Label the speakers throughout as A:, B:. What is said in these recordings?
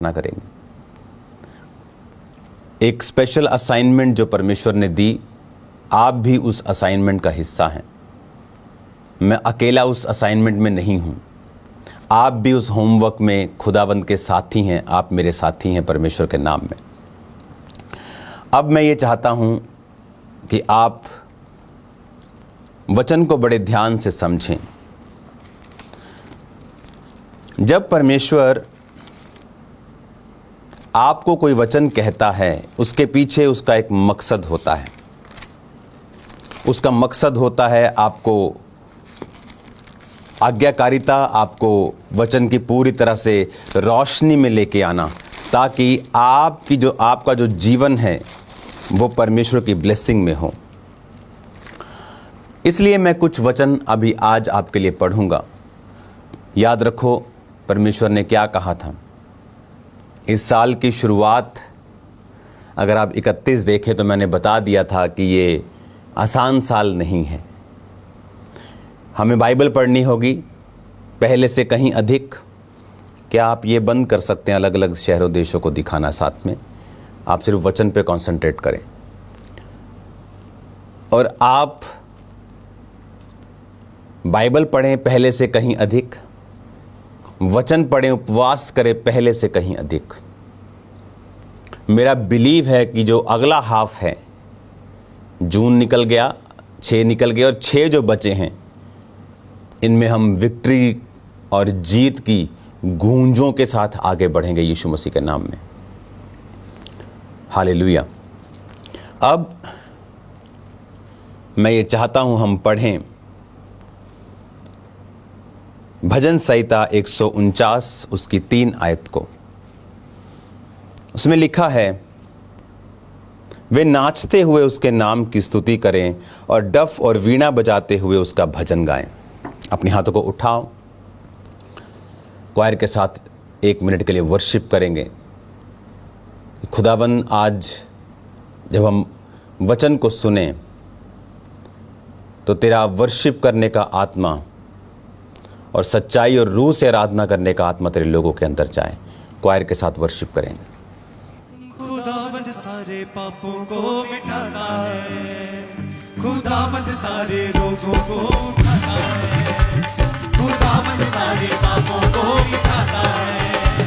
A: ना करेंगे। एक स्पेशल असाइनमेंट जो परमेश्वर ने दी, आप भी उस असाइनमेंट का हिस्सा हैं। मैं अकेला उस असाइनमेंट में नहीं हूँ, आप भी उस होमवर्क में खुदावंद के साथी हैं। आप मेरे साथी हैं परमेश्वर के नाम में। अब मैं ये चाहता हूँ कि आप वचन को बड़े ध्यान से समझें। जब परमेश्वर आपको कोई वचन कहता है, उसके पीछे उसका एक मकसद होता है। उसका मकसद होता है आपको आज्ञाकारिता, आपको वचन की पूरी तरह से रोशनी में लेके आना, ताकि आपका जो जीवन है वो परमेश्वर की ब्लेसिंग में हो। इसलिए मैं कुछ वचन अभी आज आपके लिए पढ़ूंगा। याद रखो परमेश्वर ने क्या कहा था। इस साल की शुरुआत अगर आप 31 देखें तो मैंने बता दिया था कि ये आसान साल नहीं है। हमें बाइबल पढ़नी होगी पहले से कहीं अधिक। क्या आप ये बंद कर सकते हैं अलग अलग शहरों देशों को दिखाना? साथ में आप सिर्फ वचन पे कंसंट्रेट करें और आप बाइबल पढ़ें पहले से कहीं अधिक, वचन पढ़ें, उपवास करें पहले से कहीं अधिक। मेरा बिलीव है कि जो अगला हाफ है, जून निकल गया, 6 निकल गए और 6 जो बचे हैं, इनमें हम विक्ट्री और जीत की गूंजों के साथ आगे बढ़ेंगे यीशु मसीह के नाम में। हालेलुया। अब मैं ये चाहता हूं हम पढ़ें भजन संहिता 149 उसकी 3 आयत को। उसमें लिखा है, वे नाचते हुए उसके नाम की स्तुति करें और डफ और वीणा बजाते हुए उसका भजन गाएं। अपने हाथों को उठाओ, क्वायर के साथ 1 मिनट के लिए वर्शिप करेंगे। खुदावन, आज जब हम वचन को सुने तो तेरा वर्शिप करने का आत्मा और सच्चाई और रूह से आराधना करने का आत्मा तेरे लोगों के अंदर जाए। क्वायर के साथ वर्शिप करेंगे।
B: खुदावंद सारे पापों को मिटाता है, खुदावंद सारे रोगों को उठाता है, खुदावंद सारे पापों को मिटाता है,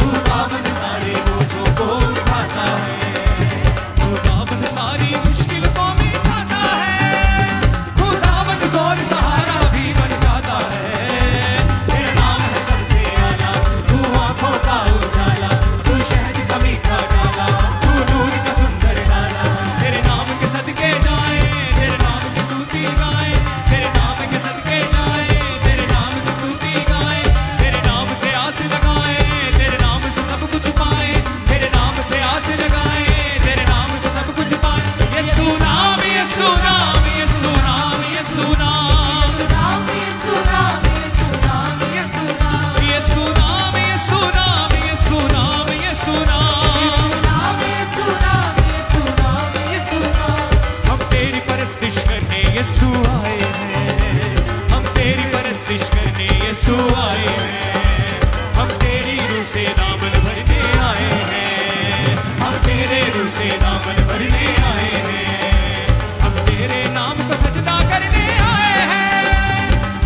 B: खुदावंद सारे रोगों को उठाता है, खुदावंद सारी मुश्किल को मिटाता है, खुदावंद जोर सहारा भी बन जाता है। तेरा नाम है सबसे आला, तू आंखों का उजाला, तू शहद का मीठा डाला, तू नूर का सुंदर डाला। तेरे नाम के सदके जाए, तेरे नाम की स्तुति गाए, तेरे नाम के सदके जाए, तेरे नाम की स्तुति गाए, तेरे नाम से आस लगाए, तेरे नाम से सब कुछ पाए, तेरे नाम से आस लगाए, तेरे नाम से सब कुछ पाए। यीशु नाम, यीशु नाम, यीशु नाम, यीशु नाम, यीशु नाम, यीशु नाम, यीशु नाम, यीशु नाम, यीशु नाम, यीशु नाम, यीशु नाम, यीशु नाम, यीशु नाम, यीशु नाम। हम तेरी परस्तिश करने यीशु आए हैं, हम तेरी परस्तिश करने यीशु आए हैं, हम तेरी रूह से दामन भरने आए हैं, हम तेरे रूह से दामन भरने आए हैं, हम तेरे नाम को सजदा करने आए हैं,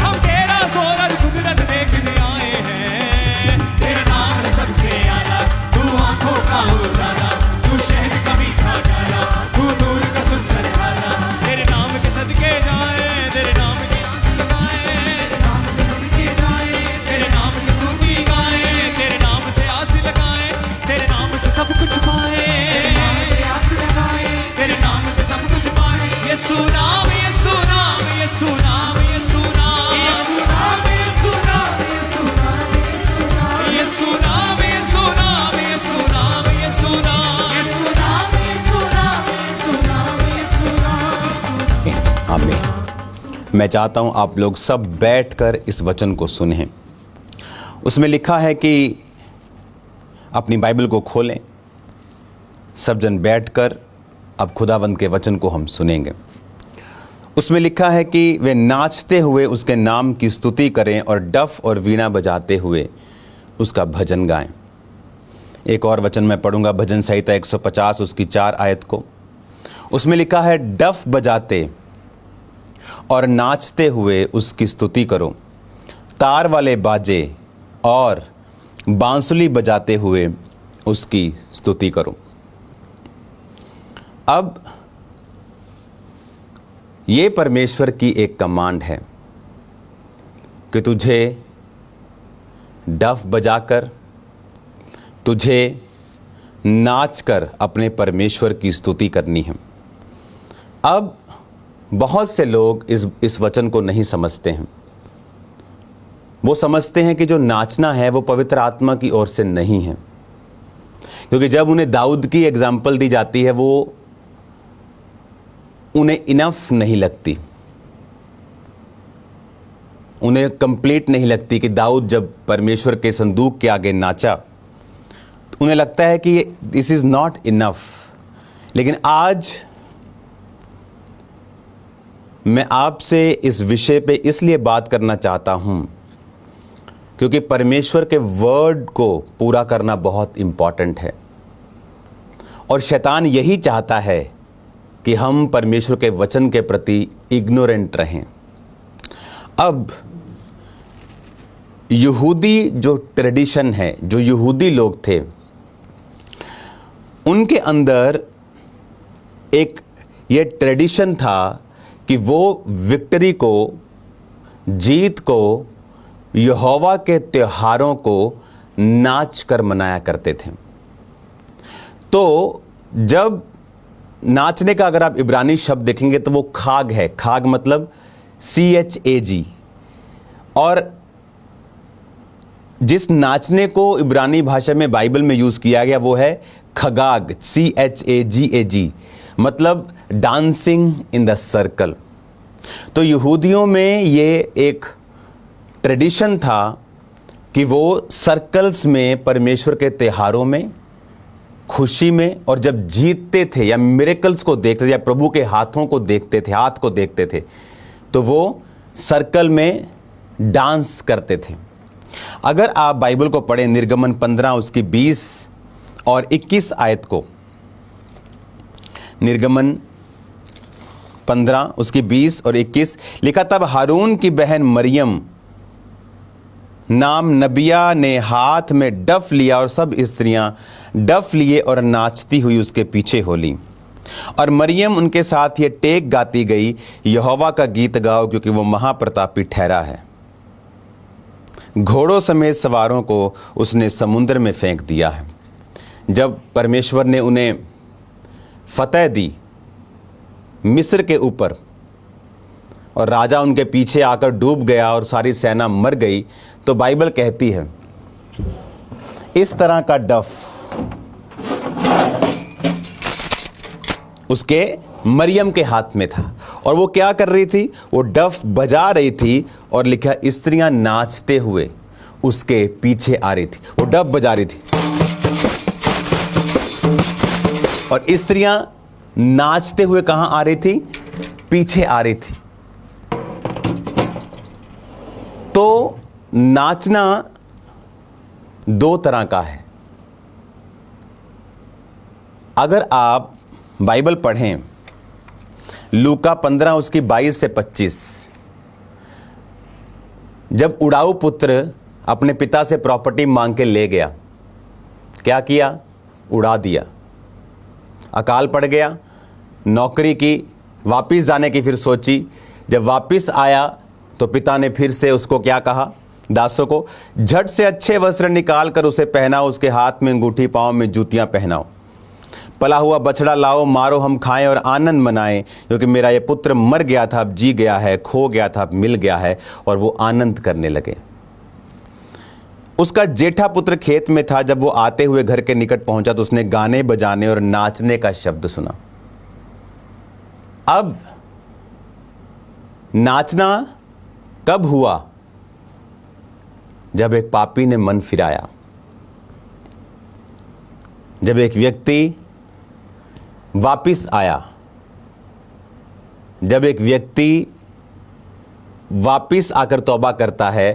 B: हम तेरा जोर और कुदरत देखने आए हैं। तेरा नाम है सबसे आला, तू आंखों का उजाला, तू शहद का मीठा डाला, तू नूर का सुंदर डाला। तेरे नाम के सदके जाए, तेरे नाम की आस लगाए, तेरे नाम के सदके जाए, तेरे नाम की स्तुति गाए, तेरे नाम से आस लगाए, तेरे नाम से सब कुछ पाए, तेरे नाम से आस लगाए, तेरे नाम से सब कुछ पाए। यीशु नाम, यीशु नाम, यीशु नाम, यीशु नाम, यीशु नाम, यीशु नाम, यीशु नाम, यीशु नाम, यीशु नाम, यीशु नाम, यीशु नाम, यीशु नाम, यीशु नाम, यीशु नाम, यीशु नाम, यीशु नाम।
A: आमीन। मैं चाहता हूं आप लोग सब बैठकर इस वचन को सुनें। उसमें लिखा है कि अपनी बाइबल को खोलें, सब जन बैठकर अब खुदावंद के वचन को हम सुनेंगे। उसमें लिखा है कि वे नाचते हुए उसके नाम की स्तुति करें और डफ और वीणा बजाते हुए उसका भजन गाएं। एक और वचन मैं पढ़ूंगा, भजन संहिता 150 उसकी 4 आयत को। उसमें लिखा है, डफ बजाते और नाचते हुए उसकी स्तुति करो, तार वाले बाजे और बांसुरी बजाते हुए उसकी स्तुति करो। अब ये परमेश्वर की एक कमांड है कि तुझे डफ बजाकर, तुझे नाचकर अपने परमेश्वर की स्तुति करनी है। अब बहुत से लोग इस वचन को नहीं समझते हैं। वो समझते हैं कि जो नाचना है वो पवित्र आत्मा की ओर से नहीं है, क्योंकि जब उन्हें दाऊद की एग्जाम्पल दी जाती है वो उन्हें इनफ नहीं लगती, उन्हें कंप्लीट नहीं लगती कि दाऊद जब परमेश्वर के संदूक के आगे नाचा तो उन्हें लगता है कि दिस इज नॉट इनफ। लेकिन आज मैं आपसे इस विषय पे इसलिए बात करना चाहता हूं क्योंकि परमेश्वर के वर्ड को पूरा करना बहुत इंपॉर्टेंट है, और शैतान यही चाहता है कि हम परमेश्वर के वचन के प्रति इग्नोरेंट रहें। अब यहूदी जो ट्रेडिशन है, जो यहूदी लोग थे, उनके अंदर एक ये ट्रेडिशन था कि वो विक्ट्री को, जीत को, यहोवा के त्योहारों को नाच कर मनाया करते थे। तो जब नाचने का अगर आप इब्रानी शब्द देखेंगे तो वो खाग है। खाग मतलब CHAG, और जिस नाचने को इब्रानी भाषा में बाइबल में यूज किया गया वो है खगाग, CHAGAG, मतलब डांसिंग इन द सर्कल। तो यहूदियों में ये एक ट्रेडिशन था कि वो सर्कल्स में परमेश्वर के त्योहारों में, खुशी में, और जब जीतते थे या मिरेकल्स को देखते थे या प्रभु के हाथों को देखते थे, हाथ को देखते थे, तो वो सर्कल में डांस करते थे। अगर आप बाइबल को पढ़ें, निर्गमन 15 उसकी 20 और 21 आयत को, निर्गमन 15 उसकी 20 और 21 लिखा, तब हारून की बहन मरियम नाम नबिया ने हाथ में डफ लिया और सब स्त्रियां डफ लिए और नाचती हुई उसके पीछे हो ली। और मरियम उनके साथ ये टेक गाती गई, यहोवा का गीत गाओ क्योंकि वो महाप्रतापी ठहरा है। घोड़ों समेत सवारों को उसने समुद्र में फेंक दिया है। जब परमेश्वर ने उन्हें फतह दी मिस्र के ऊपर और राजा उनके पीछे आकर डूब गया और सारी सेना मर गई, तो बाइबल कहती है इस तरह का डफ उसके मरियम के हाथ में था, और वो क्या कर रही थी, वो डफ बजा रही थी, और लिखा स्त्रियां नाचते हुए उसके पीछे आ रही थी। वो डफ बजा रही थी और स्त्रियां नाचते हुए कहां आ रही थी, पीछे आ रही थी। तो नाचना दो तरह का है। अगर आप बाइबल पढ़ें, लूका 15 उसकी 22 से 25, जब उड़ाऊ पुत्र अपने पिता से प्रॉपर्टी मांग के ले गया, क्या किया, उड़ा दिया, अकाल पड़ गया, नौकरी की, वापिस जाने की फिर सोची, जब वापिस आया तो पिता ने फिर से उसको क्या कहा, दासों को, झट से अच्छे वस्त्र निकाल कर उसे पहनाओ, उसके हाथ में अंगूठी, पांव में जूतियां पहनाओ, पला हुआ बछड़ा लाओ, मारो, हम खाएं और आनंद मनाएं, क्योंकि मेरा ये पुत्र मर गया था, अब जी गया है, खो गया था, अब मिल गया है। और वो आनंद करने लगे। उसका जेठा पुत्र खेत में था। जब वो आते हुए घर के निकट पहुंचा तो उसने गाने बजाने और नाचने का शब्द सुना। अब नाचना कब हुआ, जब एक पापी ने मन फिराया, जब एक व्यक्ति वापिस आया, जब एक व्यक्ति वापिस आकर तौबा करता है।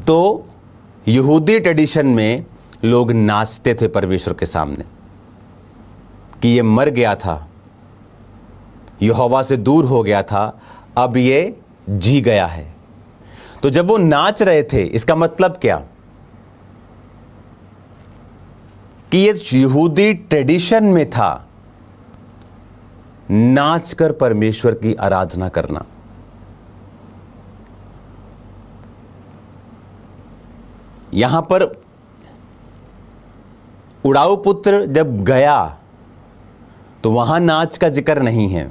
A: तो यहूदी ट्रेडिशन में लोग नाचते थे परमेश्वर के सामने कि ये मर गया था, यहोवा से दूर हो गया था, अब ये जी गया है। तो जब वो नाच रहे थे, इसका मतलब क्या कि ये यहूदी ट्रेडिशन में था नाचकर परमेश्वर की आराधना करना। यहां पर उड़ाऊ पुत्र जब गया तो वहां नाच का जिक्र नहीं है,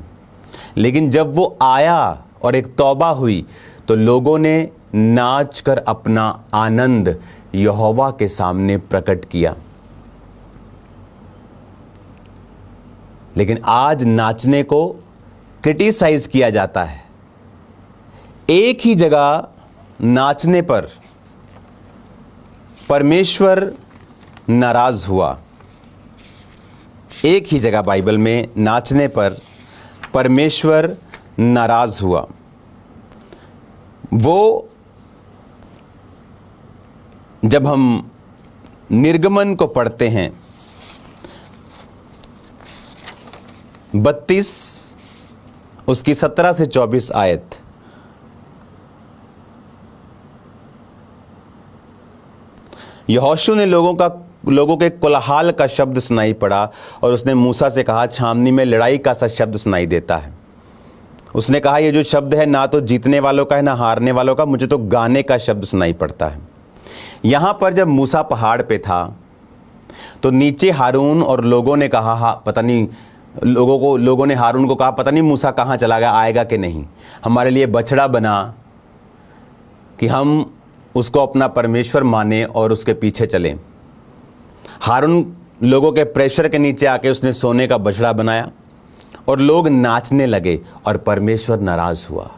A: लेकिन जब वो आया और एक तौबा हुई तो लोगों ने नाच कर अपना आनंद यहोवा के सामने प्रकट किया। लेकिन आज नाचने को क्रिटिसाइज किया जाता है। एक ही जगह नाचने पर परमेश्वर नाराज हुआ। एक ही जगह बाइबल में नाचने पर परमेश्वर नाराज हुआ। वो जब हम निर्गमन को पढ़ते हैं 32 उसकी 17 से 24 आयत, यहोशू ने लोगों के कोलाहल का शब्द सुनाई पड़ा और उसने मूसा से कहा, छावनी में लड़ाई का सा शब्द सुनाई देता है। उसने कहा, ये जो शब्द है ना तो जीतने वालों का है ना हारने वालों का, मुझे तो गाने का शब्द सुनाई पड़ता है। यहां पर जब मूसा पहाड़ पे था तो नीचे हारून और लोगों ने कहा, पता नहीं लोगों ने हारून को कहा, पता नहीं मूसा कहां चला गया, आएगा कि नहीं, हमारे लिए बछड़ा बना कि हम उसको अपना परमेश्वर माने और उसके पीछे चलें। हारून लोगों के प्रेशर के नीचे आके उसने सोने का बछड़ा बनाया और लोग नाचने लगे और परमेश्वर नाराज हुआ।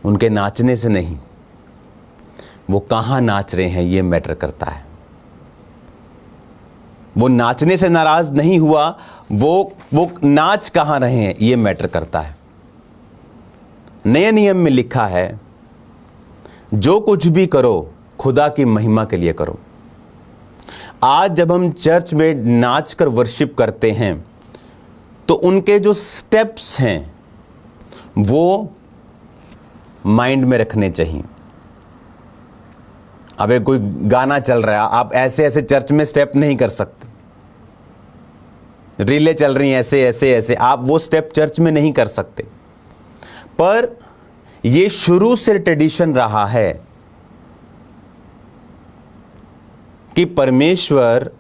A: उनके नाचने से नहीं, वो कहां नाच रहे हैं ये मैटर करता है। वो नाचने से नाराज नहीं हुआ, वो नाच कहां रहे हैं ये मैटर करता है। नए नियम में लिखा है, जो कुछ भी करो खुदा की महिमा के लिए करो। आज जब हम चर्च में नाच कर वर्शिप करते हैं तो उनके जो स्टेप्स हैं वो माइंड में रखने चाहिए। अब एक कोई गाना चल रहा है, आप ऐसे ऐसे चर्च में स्टेप नहीं कर सकते। रीलें चल रही हैं ऐसे ऐसे ऐसे, आप वो स्टेप चर्च में नहीं कर सकते। पर ये शुरू से ट्रेडिशन रहा है कि परमेश्वर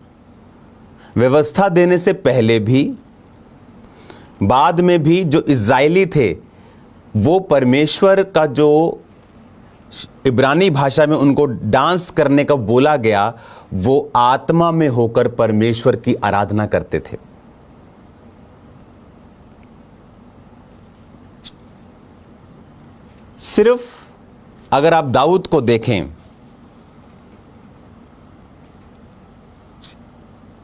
A: व्यवस्था देने से पहले भी बाद में भी जो इज़राइली थे वो परमेश्वर का जो इब्रानी भाषा में उनको डांस करने का बोला गया, वो आत्मा में होकर परमेश्वर की आराधना करते थे। सिर्फ अगर आप दाऊद को देखें,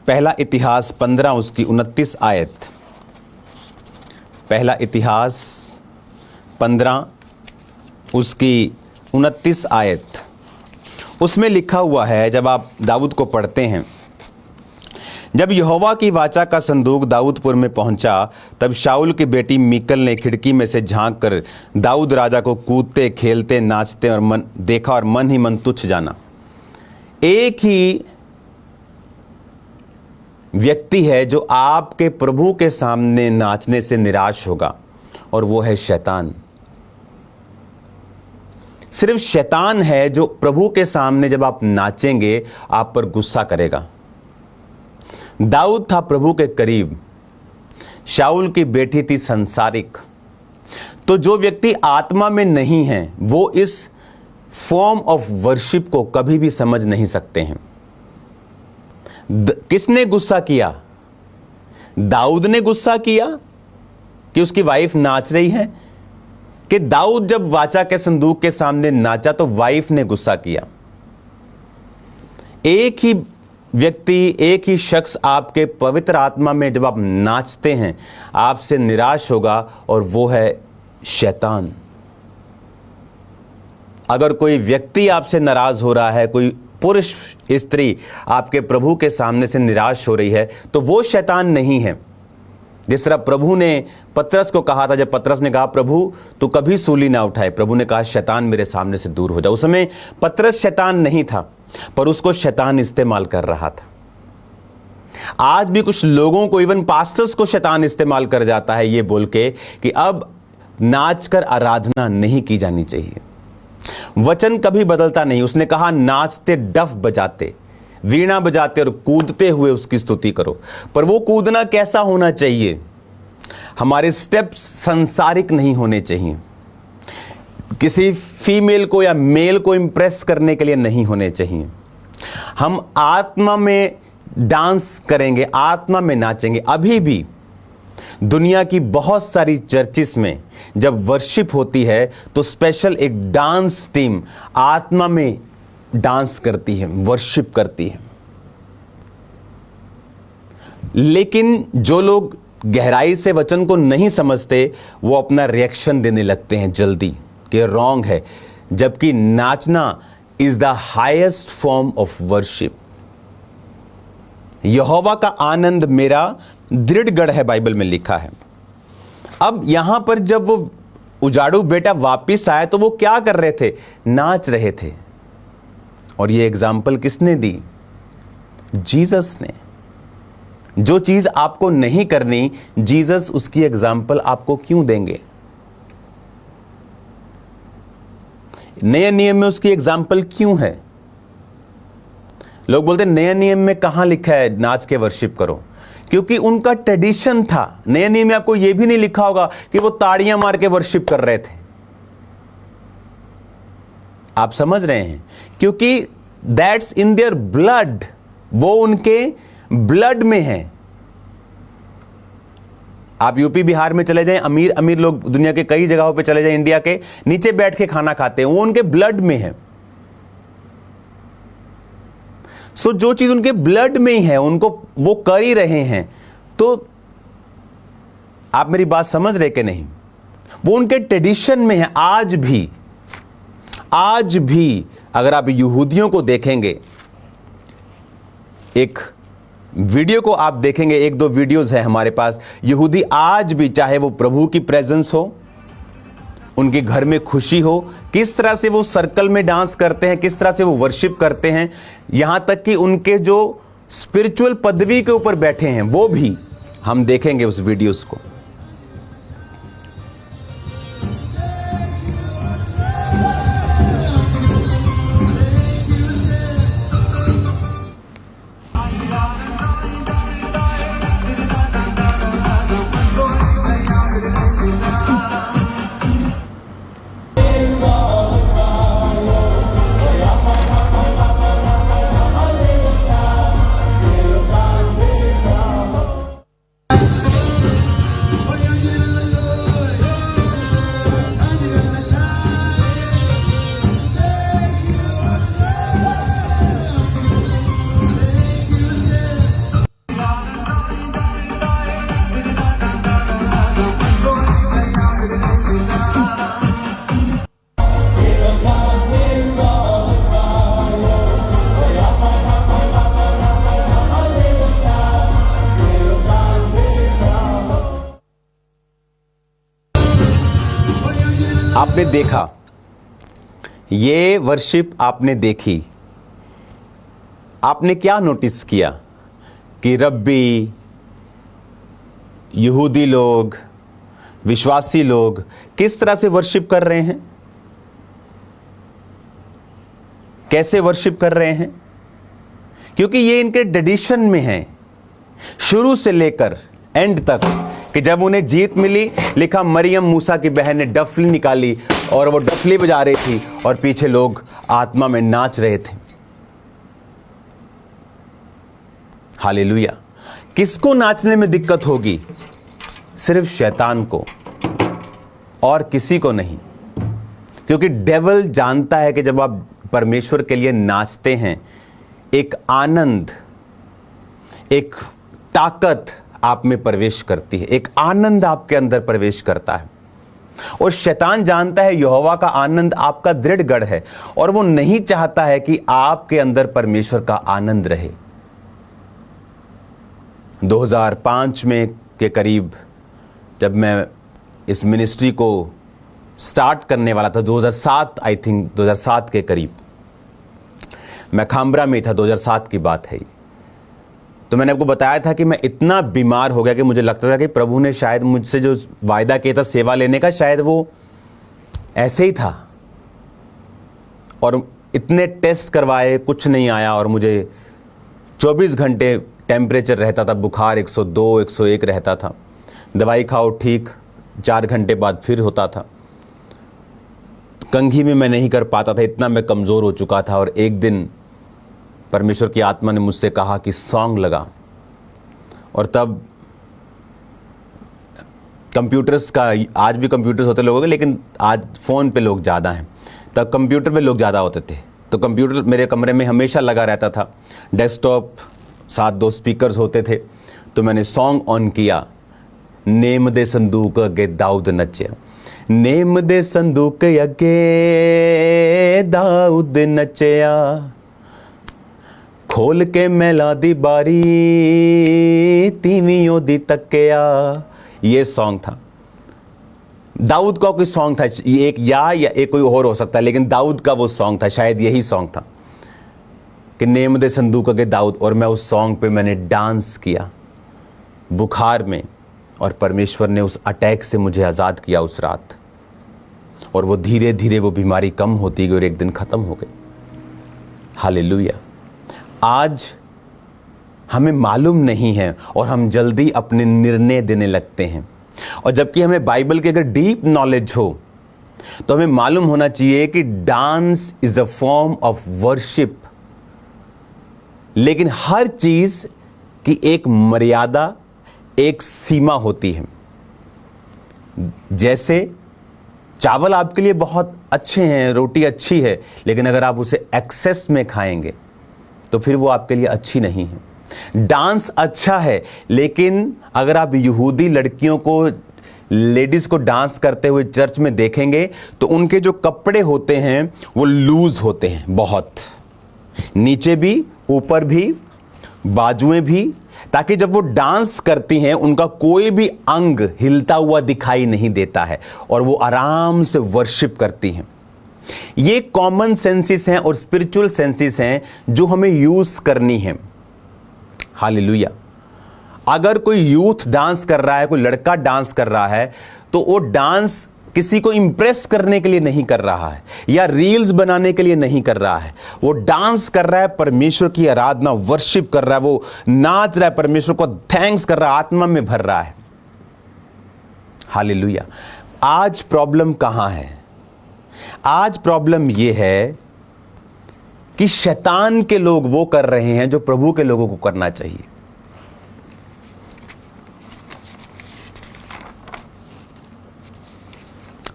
A: पहला इतिहास 15 उसकी 29 आयत, पहला इतिहास 15 उसकी 29 आयत, उसमें लिखा हुआ है, जब आप दाऊद को पढ़ते हैं, जब यहोवा की वाचा का संदूक दाऊदपुर में पहुंचा तब शाऊल की बेटी मीकल ने खिड़की में से झांक कर दाऊद राजा को कूदते खेलते नाचते और मन देखा और मन ही मन तुच्छ जाना। एक ही व्यक्ति है जो आपके प्रभु के सामने नाचने से निराश होगा और वो है शैतान। सिर्फ शैतान है जो प्रभु के सामने जब आप नाचेंगे आप पर गुस्सा करेगा। दाऊद था प्रभु के करीब, शाऊल की बेटी थी संसारिक। तो जो व्यक्ति आत्मा में नहीं है वो इस फॉर्म ऑफ वर्शिप को कभी भी समझ नहीं सकते हैं। किसने गुस्सा किया? दाऊद ने गुस्सा किया कि उसकी वाइफ नाच रही है, कि दाऊद जब वाचा के संदूक के सामने नाचा तो वाइफ ने गुस्सा किया? एक ही व्यक्ति, एक ही शख्स आपके पवित्र आत्मा में जब आप नाचते हैं आपसे निराश होगा और वो है शैतान। अगर कोई व्यक्ति आपसे नाराज हो रहा है, कोई पुरुष स्त्री आपके प्रभु के सामने से निराश हो रही है, तो वो शैतान नहीं है। जिस तरह प्रभु ने पतरस को कहा था, जब पतरस ने कहा प्रभु तू कभी सूली ना उठाए, प्रभु ने कहा शैतान मेरे सामने से दूर हो जा। उस समय पतरस शैतान नहीं था, पर उसको शैतान इस्तेमाल कर रहा था। आज भी कुछ लोगों को, इवन पास्टर्स को शैतान इस्तेमाल कर जाता है ये बोल के कि अब नाचकर आराधना नहीं की जानी चाहिए। वचन कभी बदलता नहीं। उसने कहा नाचते, डफ बजाते, वीणा बजाते और कूदते हुए उसकी स्तुति करो। पर वो कूदना कैसा होना चाहिए? हमारे स्टेप्स संसारिक नहीं होने चाहिए, किसी फीमेल को या मेल को इंप्रेस करने के लिए नहीं होने चाहिए। हम आत्मा में डांस करेंगे, आत्मा में नाचेंगे। अभी भी दुनिया की बहुत सारी चर्चिस में जब वर्शिप होती है तो स्पेशल एक डांस टीम आत्मा में डांस करती है, वर्शिप करती है। लेकिन जो लोग गहराई से वचन को नहीं समझते, वो अपना रिएक्शन देने लगते हैं जल्दी कि रॉन्ग है, जबकि नाचना is the highest form of worship. Jehovah का आनंद मेरा दृढ़ गढ़ है, बाइबल में लिखा है। अब यहां पर जब वो उजाड़ू बेटा वापिस आया तो वो क्या कर रहे थे? नाच रहे थे। और ये एग्जाम्पल किसने दी? जीसस ने। जो चीज आपको नहीं करनी, जीसस उसकी एग्जाम्पल आपको क्यों देंगे? नए नियम में उसकी एग्जाम्पल क्यों है? लोग बोलते हैं नए नियम में कहां लिखा है नाच के वर्शिप करो, क्योंकि उनका ट्रेडिशन था। नए नियम में आपको यह भी नहीं लिखा होगा कि वो ताड़ियां मार के वर्शिप कर रहे थे। आप समझ रहे हैं? क्योंकि दैट्स इन देयर ब्लड, वो उनके ब्लड में है। आप यूपी बिहार में चले जाएं, अमीर अमीर लोग दुनिया के कई जगहों पे चले जाएं, इंडिया के, नीचे बैठ के खाना खाते हैं, वो उनके ब्लड में है। सो जो चीज उनके ब्लड में ही है, उनको वो कर ही रहे हैं। तो आप मेरी बात समझ रहे कि नहीं? वो उनके ट्रेडिशन में है। आज भी अगर आप यहूदियों को देखेंगे, एक वीडियो को आप देखेंगे, एक दो वीडियोस है हमारे पास, यहूदी आज भी, चाहे वो प्रभु की प्रेजेंस हो, उनके घर में खुशी हो, किस तरह से वो सर्कल में डांस करते हैं, किस तरह से वो वर्शिप करते हैं, यहां तक कि उनके जो स्पिरिचुअल पदवी के ऊपर बैठे हैं वो भी हम देखेंगे उस वीडियोस को। आपने देखा, ये वर्शिप आपने देखी, आपने क्या नोटिस किया कि रब्बी, यहूदी लोग, विश्वासी लोग किस तरह से वर्शिप कर रहे हैं, कैसे वर्शिप कर रहे हैं? क्योंकि ये इनके ट्रेडिशन में है शुरू से लेकर एंड तक, कि जब उन्हें जीत मिली, लिखा मरियम मूसा की बहन ने डफली निकाली और वो डफली बजा रही थी और पीछे लोग आत्मा में नाच रहे थे। हालेलुया। किसको नाचने में दिक्कत होगी? सिर्फ शैतान को, और किसी को नहीं। क्योंकि डेविल जानता है कि जब आप परमेश्वर के लिए नाचते हैं, एक आनंद, एक ताकत आप में प्रवेश करती है, एक आनंद आपके अंदर प्रवेश करता है। और शैतान जानता है यहोवा का आनंद आपका दृढ़ गढ़ है, और वो नहीं चाहता है कि आपके अंदर परमेश्वर का आनंद रहे। 2005 में के करीब जब मैं इस मिनिस्ट्री को स्टार्ट करने वाला था, 2007 आई थिंक 2007 के करीब मैं खामरा में था, 2007 की बात है ये। तो मैंने आपको बताया था कि मैं इतना बीमार हो गया कि मुझे लगता था कि प्रभु ने शायद मुझसे जो वायदा किया था सेवा लेने का, शायद वो ऐसे ही था। और इतने टेस्ट करवाए, कुछ नहीं आया, और मुझे 24 घंटे टेम्परेचर रहता था, बुखार 102 101 रहता था। दवाई खाओ ठीक, 4 घंटे बाद फिर होता था। कंघी में मैं नहीं कर पाता था, इतना मैं कमज़ोर हो चुका था। और एक दिन परमेश्वर की आत्मा ने मुझसे कहा कि सॉन्ग लगा, और तब कंप्यूटर्स का, आज भी कंप्यूटर्स होते लोगों के, लेकिन आज फ़ोन पे लोग ज़्यादा हैं, तब कंप्यूटर पे लोग ज़्यादा होते थे। तो कंप्यूटर मेरे कमरे में हमेशा लगा रहता था, डेस्कटॉप साथ 2 स्पीकर्स होते थे। तो मैंने सॉन्ग ऑन किया, नेम दे संदूक अगे दाऊद नचिया, नेम दे संदूक अगे दाऊद नचिया, खोल के मैला दी बारी तीवियों दी तकिया। ये सॉन्ग था, दाऊद का कोई सॉन्ग था, ये एक या एक कोई और हो सकता है, लेकिन दाऊद का वो सॉन्ग था, शायद यही सॉन्ग था कि नेम दे संदूक के दाऊद। और मैं उस सॉन्ग पे मैंने डांस किया बुखार में, और परमेश्वर ने उस अटैक से मुझे आज़ाद किया उस रात। और वो धीरे धीरे वो बीमारी कम होती गई और एक दिन ख़त्म हो गई। हालेलुया। आज हमें मालूम नहीं है और हम जल्दी अपने निर्णय देने लगते हैं, और जबकि हमें बाइबल की अगर डीप नॉलेज हो तो हमें मालूम होना चाहिए कि dance is a form of worship. लेकिन हर चीज की एक मर्यादा, एक सीमा होती है। जैसे चावल आपके लिए बहुत अच्छे हैं, रोटी अच्छी है, लेकिन अगर आप उसे एक्सेस में खाएंगे तो फिर वो आपके लिए अच्छी नहीं है। डांस अच्छा है, लेकिन अगर आप यहूदी लड़कियों को, लेडीज को डांस करते हुए चर्च में देखेंगे तो उनके जो कपड़े होते हैं वो लूज होते हैं, बहुत नीचे भी, ऊपर भी, बाजुएं भी, ताकि जब वो डांस करती हैं उनका कोई भी अंग हिलता हुआ दिखाई नहीं देता है, और वो आराम से वर्शिप करती हैं। ये कॉमन सेंसेस हैं और स्पिरिचुअल सेंसेस हैं जो हमें यूज करनी है। हालेलुया। अगर कोई यूथ डांस कर रहा है, कोई लड़का डांस कर रहा है, तो वो डांस किसी को इंप्रेस करने के लिए नहीं कर रहा है या रील्स बनाने के लिए नहीं कर रहा है। वो डांस कर रहा है, परमेश्वर की आराधना, वर्शिप कर रहा है, वो नाच रहा है, परमेश्वर को थैंक्स कर रहा है, आत्मा में भर रहा है। हालेलुया। आज प्रॉब्लम कहां है? आज प्रॉब्लम यह है कि शैतान के लोग वो कर रहे हैं जो प्रभु के लोगों को करना चाहिए।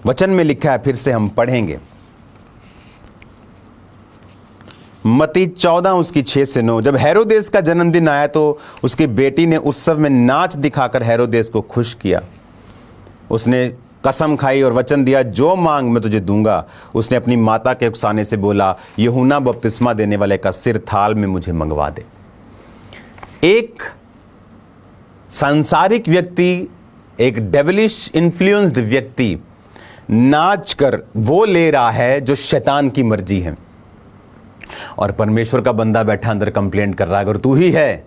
A: वचन में लिखा है, फिर से हम पढ़ेंगे, मत्ती 14 उसकी 6 से 9। जब हेरोदेस का जन्मदिन आया तो उसकी बेटी ने उत्सव में नाच दिखाकर हेरोदेस को खुश किया। उसने कसम खाई और वचन दिया, जो मांग मैं तुझे दूंगा। उसने अपनी माता के उकसाने से बोला, यूहन्ना बपतिस्मा देने वाले का सिर थाल में मुझे मंगवा दे। एक सांसारिक व्यक्ति, एक डेविलिश इन्फ्लुएंस्ड व्यक्ति नाच कर वो ले रहा है जो शैतान की मर्जी है, और परमेश्वर का बंदा बैठा अंदर कंप्लेंट कर रहा है, अगर तू ही है,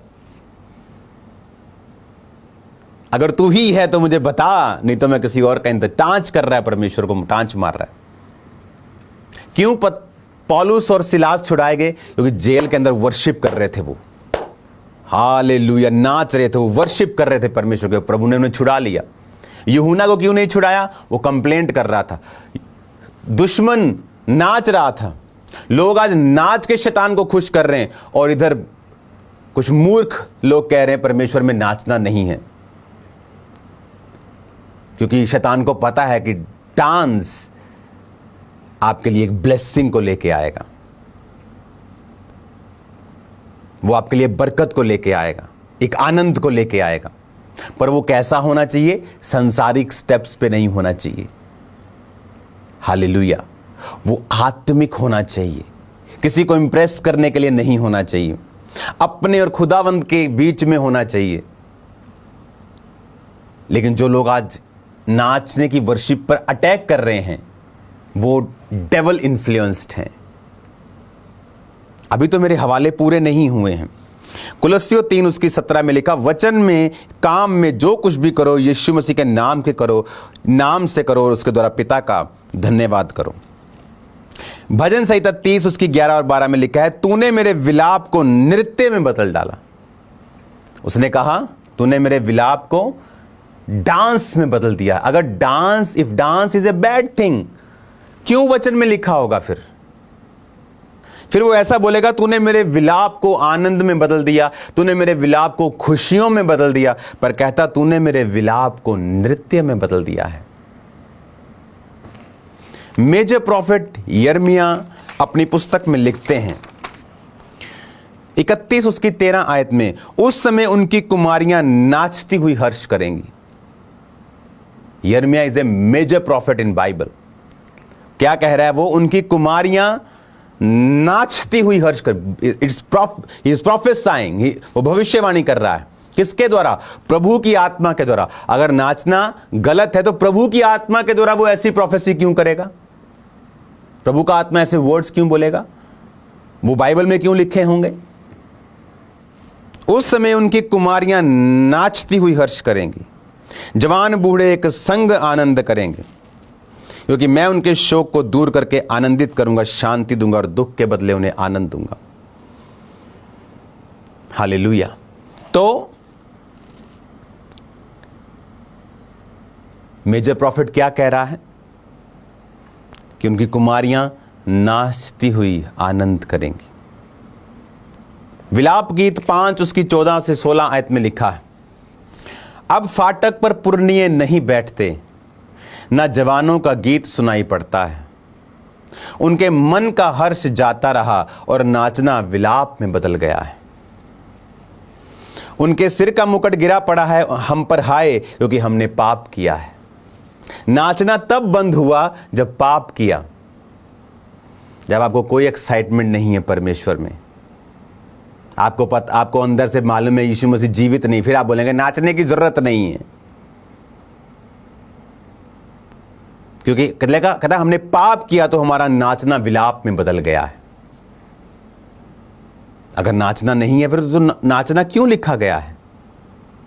A: अगर तू ही है तो मुझे बता, नहीं तो मैं किसी और का इंतजार। टांच कर रहा है, परमेश्वर को टांच मार रहा है। क्यों पौलुस और सिलास छुड़ाए गए? क्योंकि जेल के अंदर वर्शिप कर रहे थे वो। हालेलुया। नाच रहे थे, वो वर्शिप कर रहे थे परमेश्वर के। प्रभु ने उन्हें छुड़ा लिया। यूहन्ना को क्यों नहीं छुड़ाया? वो कंप्लेंट कर रहा था, दुश्मन नाच रहा था। लोग आज नाच के शैतान को खुश कर रहे हैं, और इधर कुछ मूर्ख लोग कह रहे हैं परमेश्वर में नाचना नहीं है, क्योंकि शैतान को पता है कि डांस आपके लिए एक ब्लेसिंग को लेके आएगा, वो आपके लिए बरकत को लेके आएगा, एक आनंद को लेके आएगा। पर वो कैसा होना चाहिए? संसारिक स्टेप्स पे नहीं होना चाहिए। हालेलुया। वो आत्मिक होना चाहिए, किसी को इंप्रेस करने के लिए नहीं होना चाहिए, अपने और खुदावंद के बीच में होना चाहिए। लेकिन जो लोग आज नाचने की वर्शिप पर अटैक कर रहे हैं वो डेवल इन्फ्लुएंस्ड हैं। अभी तो मेरे हवाले पूरे नहीं हुए हैं। कुलस्सियों 3:17 में लिखा, वचन में काम में जो कुछ भी करो यीशु मसीह के नाम से करो और उसके द्वारा पिता का धन्यवाद करो। भजन संहिता 30:11-12 में लिखा है, तूने मेरे विलाप को नृत्य में बदल डाला। उसने कहा तूने मेरे विलाप को डांस में बदल दिया। अगर if dance is a bad thing, क्यों वचन में लिखा होगा? फिर वो ऐसा बोलेगा, तूने मेरे विलाप को आनंद में बदल दिया, तूने मेरे विलाप को खुशियों में बदल दिया। पर कहता तूने मेरे विलाप को नृत्य में बदल दिया है। मेजर प्रॉफिट यिर्मयाह अपनी पुस्तक में लिखते हैं 31:13 में, उस समय उनकी कुमारियां नाचती हुई हर्ष करेंगी। यिर्मयाह is a major prophet in Bible. क्या कह रहा है वो? उनकी कुमारियां नाचती हुई हर्ष कर, इज प्रोफेसाइंग, वो भविष्यवाणी कर रहा है। किसके द्वारा? प्रभु की आत्मा के द्वारा। अगर नाचना गलत है तो प्रभु की आत्मा के द्वारा वो ऐसी प्रोफेसी क्यों करेगा? प्रभु का आत्मा ऐसे वर्ड्स क्यों बोलेगा? वो बाइबल में क्यों लिखे होंगे? उस समय उनकी कुमारियां नाचती हुई हर्ष करेंगी, जवान बूढ़े एक संग आनंद करेंगे, क्योंकि मैं उनके शोक को दूर करके आनंदित करूंगा, शांति दूंगा और दुख के बदले उन्हें आनंद दूंगा। हालेलुया। तो मेजर प्रॉफिट क्या कह रहा है? कि उनकी कुमारियां नाचती हुई आनंद करेंगी। विलाप गीत 5:14-16 में लिखा है, अब फाटक पर पुरनिये नहीं बैठते, ना जवानों का गीत सुनाई पड़ता है। उनके मन का हर्ष जाता रहा और नाचना विलाप में बदल गया है। उनके सिर का मुकुट गिरा पड़ा है, हम पर हाय, क्योंकि हमने पाप किया है। नाचना तब बंद हुआ जब पाप किया, जब आपको कोई एक्साइटमेंट नहीं है परमेश्वर में, आपको अंदर से मालूम है यीशु मसीह जीवित नहीं, फिर आप बोलेंगे नाचने की जरूरत नहीं है, क्योंकि कहता हमने पाप किया तो हमारा नाचना विलाप में बदल गया है। अगर नाचना नहीं है फिर तो नाचना क्यों लिखा गया है?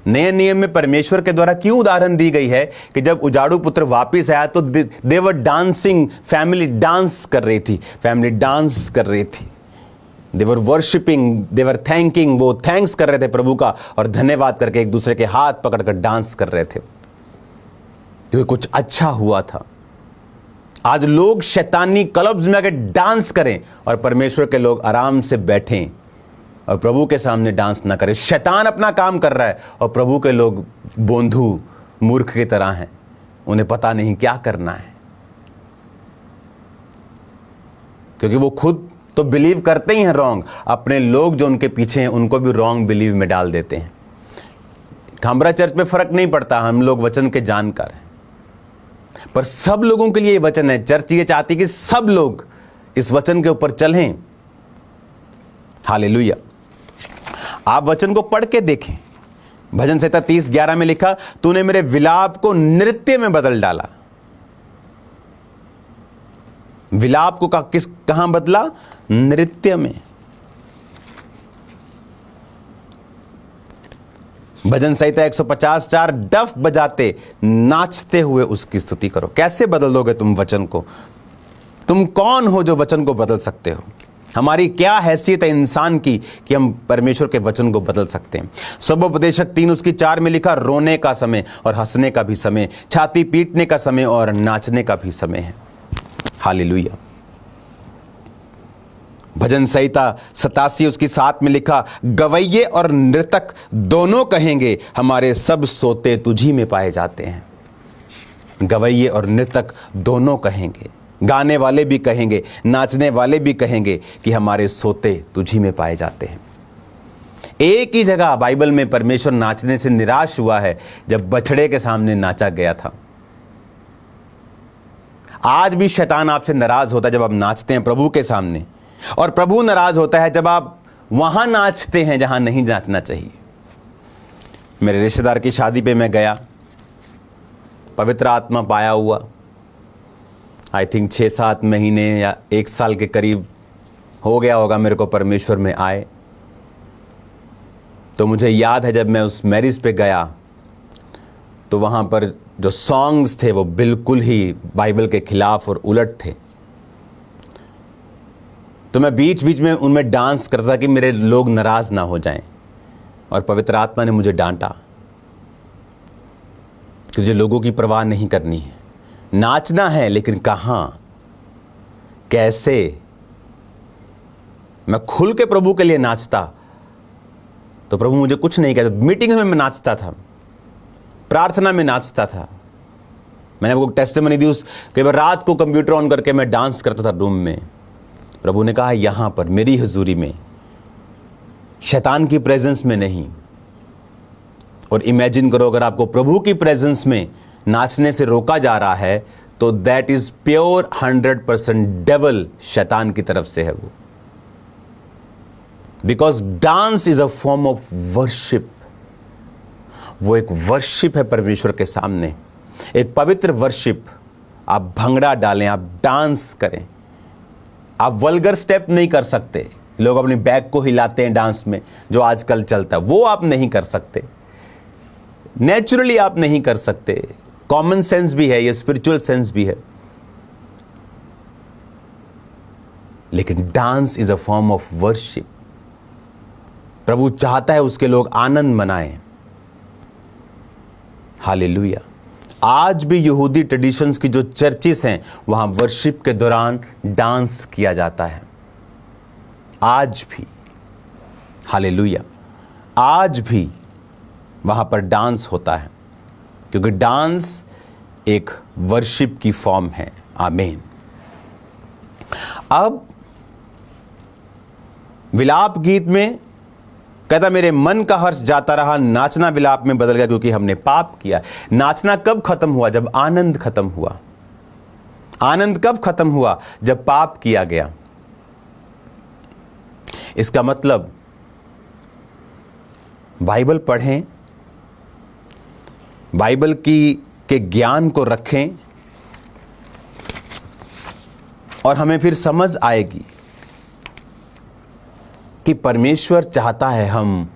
A: नए नियम में परमेश्वर के द्वारा क्यों उदाहरण दी गई है कि जब उजाड़ू पुत्र वापिस आया तो दे वर डांसिंग, फैमिली डांस कर रही थी, दे वर वर्शिपिंग, दे वर थैंकिंग, वो थैंक्स कर रहे थे प्रभु का और धन्यवाद करके एक दूसरे के हाथ पकड़कर डांस कर रहे थे, क्योंकि कुछ अच्छा हुआ था। आज लोग शैतानी क्लब्स में आकर डांस करें और परमेश्वर के लोग आराम से बैठें और प्रभु के सामने डांस ना करें। शैतान अपना काम कर रहा है और प्रभु के लोग बोंधू मूर्ख की तरह हैं, उन्हें पता नहीं क्या करना है, क्योंकि वो खुद तो बिलीव करते ही हैं रॉन्ग, अपने लोग जो उनके पीछे हैं उनको भी रॉन्ग बिलीव में डाल देते हैं। खामरा चर्च में फर्क नहीं पड़ता, हम लोग वचन के जानकार हैं, पर सब लोगों के लिए ये वचन है। चर्च ये चाहती है कि सब लोग इस वचन के ऊपर चलें। हालेलुया। आप वचन को पढ़ के देखें। भजन संहिता 30:11 में लिखा, तूने मेरे विलाप को नृत्य में बदल डाला। विलाप को कहां बदला? नृत्य में। भजन संहिता 150:4, डफ बजाते नाचते हुए उसकी स्तुति करो। कैसे बदल दोगे तुम वचन को? तुम कौन हो जो वचन को बदल सकते हो? हमारी क्या हैसियत है इंसान की कि हम परमेश्वर के वचन को बदल सकते हैं? सबोपदेशक 3:4 में लिखा, रोने का समय और हंसने का भी समय, छाती पीटने का समय और नाचने का भी समय है। हालेलुया। भजन संहिता 87:7 में लिखा, गवैये और नृतक दोनों कहेंगे, हमारे सब सोते तुझी में पाए जाते हैं। गवैये और नृतक दोनों कहेंगे, गाने वाले भी कहेंगे, नाचने वाले भी कहेंगे कि हमारे सोते तुझी में पाए जाते हैं। एक ही जगह बाइबल में परमेश्वर नाचने से निराश हुआ है, जब बछड़े के सामने नाचा गया था। आज भी शैतान आपसे नाराज होता है जब आप नाचते हैं प्रभु के सामने, और प्रभु नाराज होता है जब आप वहां नाचते हैं जहां नहीं नाचना चाहिए। मेरे रिश्तेदार की शादी पे मैं गया, पवित्र आत्मा पाया हुआ, आई थिंक 6-7 महीने या 1 साल के करीब हो गया होगा मेरे को परमेश्वर में आए। तो मुझे याद है जब मैं उस मैरिज पे गया तो वहाँ पर जो सॉन्ग्स थे वो बिल्कुल ही बाइबल के खिलाफ और उलट थे। तो मैं बीच बीच में उनमें डांस करता था कि मेरे लोग नाराज ना हो जाएं, और पवित्र आत्मा ने मुझे डांटा कि तुझे लोगों की परवाह नहीं करनी है, नाचना है, लेकिन कहाँ, कैसे। मैं खुल के प्रभु के लिए नाचता तो प्रभु मुझे कुछ नहीं कहता। मीटिंग में मैं नाचता था, प्रार्थना में नाचता था। मैंने आपको टेस्टिमनी दी, उस कई बार रात को कंप्यूटर ऑन करके मैं डांस करता था रूम में। प्रभु ने कहा यहां पर मेरी हुजूरी में, शैतान की प्रेजेंस में नहीं। और इमेजिन करो अगर आपको प्रभु की प्रेजेंस में नाचने से रोका जा रहा है तो दैट इज प्योर 100% डेविल, शैतान की तरफ से है वो। Because dance is a form of worship. वो एक वर्शिप है परमेश्वर के सामने, एक पवित्र वर्शिप। आप भंगड़ा डालें, आप डांस करें, आप वल्गर स्टेप नहीं कर सकते। लोग अपनी बैक को हिलाते हैं डांस में, जो आजकल चलता है, वो आप नहीं कर सकते। नेचुरली आप नहीं कर सकते। कॉमन सेंस भी है, ये स्पिरिचुअल सेंस भी है, लेकिन dance is a form of worship. प्रभु चाहता है उसके लोग आनंद मनाएं। हालेलुया। आज भी यहूदी ट्रेडिशंस की जो चर्चेस हैं वहां वर्शिप के दौरान डांस किया जाता है, आज भी। हालेलुया। आज भी वहां पर डांस होता है, क्योंकि डांस एक वर्शिप की फॉर्म है। आमीन। अब विलाप गीत में कहता मेरे मन का हर्ष जाता रहा, नाचना विलाप में बदल गया क्योंकि हमने पाप किया। नाचना कब खत्म हुआ? जब आनंद खत्म हुआ। आनंद कब खत्म हुआ? जब पाप किया गया। इसका मतलब बाइबल पढ़ें, बाइबल के ज्ञान को रखें, और हमें फिर समझ आएगी कि परमेश्वर चाहता है हम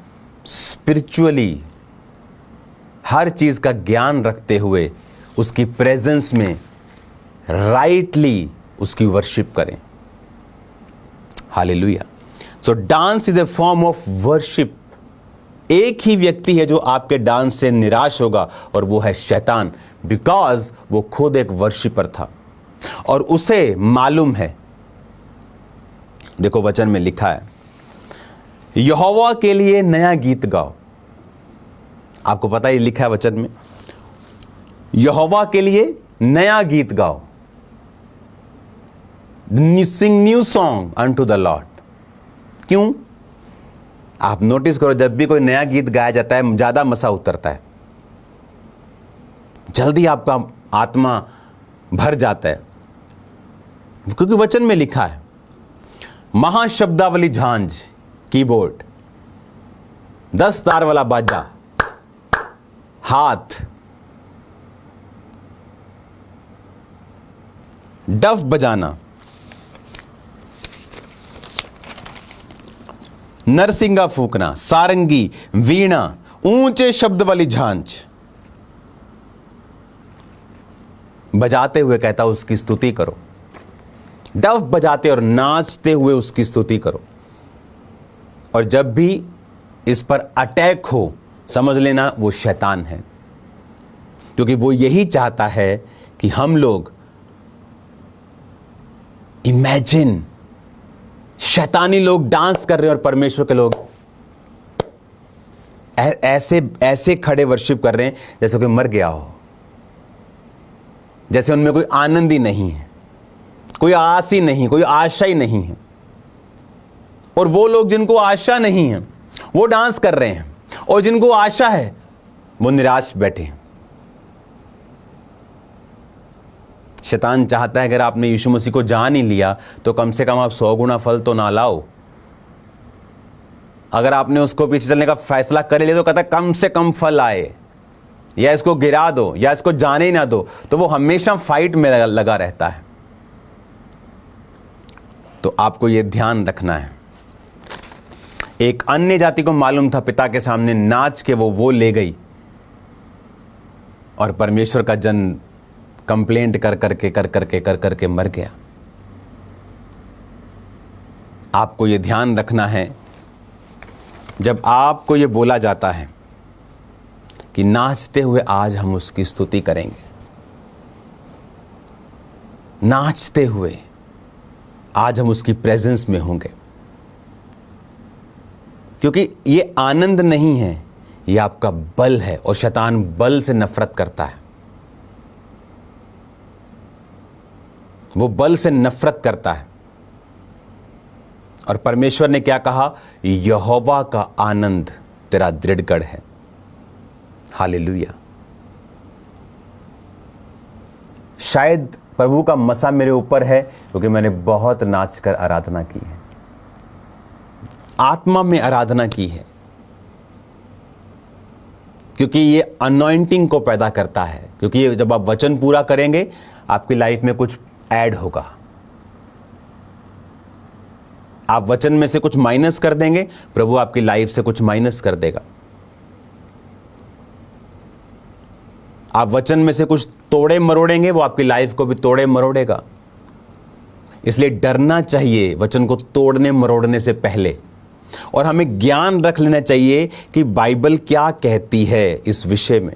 A: स्पिरिचुअली हर चीज का ज्ञान रखते हुए उसकी प्रेजेंस में राइटली उसकी वर्शिप करें। Hallelujah. So dance is a form of worship. एक ही व्यक्ति है जो आपके डांस से निराश होगा, और वो है शैतान, बिकॉज वो खुद एक वर्शिपर था और उसे मालूम है। देखो वचन में लिखा है, यहोवा के लिए नया गीत गाओ। आपको पता है लिखा है वचन में, यहोवा के लिए नया गीत गाओ। Sing new song unto the Lord. क्यों? आप नोटिस करो, जब भी कोई नया गीत गाया जाता है ज्यादा मसा उतरता है, जल्दी आपका आत्मा भर जाता है, क्योंकि वचन में लिखा है, महाशब्दावली झांझ, कीबोर्ड, 10 तार वाला बाजा, हाथ, डफ बजाना, नरसिंगा फूकना, सारंगी, वीणा, ऊंचे शब्द वाली झांझ बजाते हुए कहता उसकी स्तुति करो। डफ बजाते और नाचते हुए उसकी स्तुति करो। और जब भी इस पर अटैक हो, समझ लेना वो शैतान है, क्योंकि वो यही चाहता है कि हम लोग इमेजिन, शैतानी लोग डांस कर रहे हैं और परमेश्वर के लोग ऐसे खड़े वर्शिप कर रहे हैं जैसे कोई मर गया हो, जैसे उनमें कोई आनंद ही नहीं है, कोई आस ही नहीं, कोई आशा ही नहीं है। और वो लोग जिनको आशा नहीं है वो डांस कर रहे हैं, और जिनको आशा है वो निराश बैठे हैं। शैतान चाहता है अगर आपने यीशु मसीह को जान ही लिया तो कम से कम आप 100 गुना फल तो ना लाओ। अगर आपने उसको पीछे चलने का फैसला कर लिया तो कहता है कम से कम फल आए, या इसको गिरा दो या इसको जाने ही ना दो, तो वो हमेशा फाइट में लगा रहता है। तो आपको ये ध्यान रखना है। एक अन्य जाति को मालूम था पिता के सामने नाच के वो ले गई, और परमेश्वर का जन कंप्लेंट कर करके मर गया। आपको ये ध्यान रखना है, जब आपको ये बोला जाता है कि नाचते हुए आज हम उसकी स्तुति करेंगे, नाचते हुए आज हम उसकी प्रेजेंस में होंगे, क्योंकि ये आनंद नहीं है, ये आपका बल है, और शैतान बल से नफरत करता है। वो बल से नफरत करता है। और परमेश्वर ने क्या कहा? यहोवा का आनंद तेरा दृढ़गढ़ है। हालेलुया। शायद प्रभु का मसा मेरे ऊपर है क्योंकि मैंने बहुत नाचकर आराधना की है, आत्मा में आराधना की है, क्योंकि ये अनॉइंटिंग को पैदा करता है। क्योंकि ये जब आप वचन पूरा करेंगे आपकी लाइफ में कुछ ऐड होगा। आप वचन में से कुछ माइनस कर देंगे, प्रभु आपकी लाइफ से कुछ माइनस कर देगा। आप वचन में से कुछ तोड़े मरोड़ेंगे, वो आपकी लाइफ को भी तोड़े मरोड़ेगा। इसलिए डरना चाहिए वचन को तोड़ने मरोड़ने से पहले, और हमें ज्ञान रख लेना चाहिए कि बाइबल क्या कहती है इस विषय में।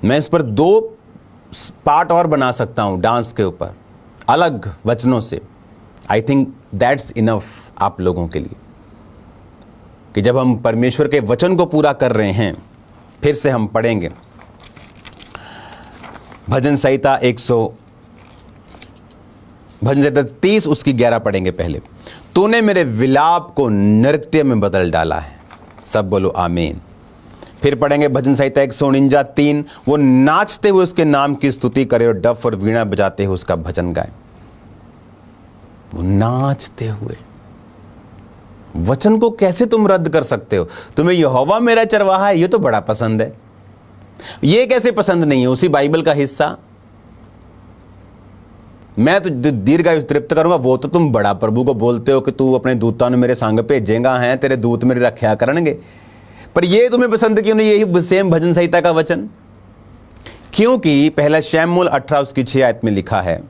A: मैं इस पर 2 पार्ट और बना सकता हूं, डांस के ऊपर अलग वचनों से। आई थिंक दैट्स इनफ आप लोगों के लिए, कि जब हम परमेश्वर के वचन को पूरा कर रहे हैं, फिर से हम पढ़ेंगे भजन संहिता 30 उसकी 11 पढ़ेंगे पहले। तूने मेरे विलाप को नृत्य में बदल डाला है। सब बोलो आमीन। फिर पढ़ेंगे भजन संहिता 149:3, वो नाचते हुए उसके नाम की स्तुति करे और डफ और वीणा बजाते हुए उसका भजन गाए। वो नाचते हुए। वचन को कैसे तुम रद्द कर सकते हो? तुम्हें यहोवा मेरा चरवाहा है, ये तो बड़ा पसंद है। ये कैसे पसंद नहीं है? उसी बाइबल का हिस्सा। मैं तो दीर्घायु तृप्त करूंगा, वो तो तुम बड़ा प्रभु को बोलते हो कि तू अपने दूतां ने मेरे संग भेजेगा, हैं तेरे दूत मेरी रक्षा करेंगे। पर ये तुम्हें पसंद क्यों नहीं? यही सेम भजन संहिता का वचन। क्योंकि पहला शमूएल 18 उसकी 6 आयत में लिखा है,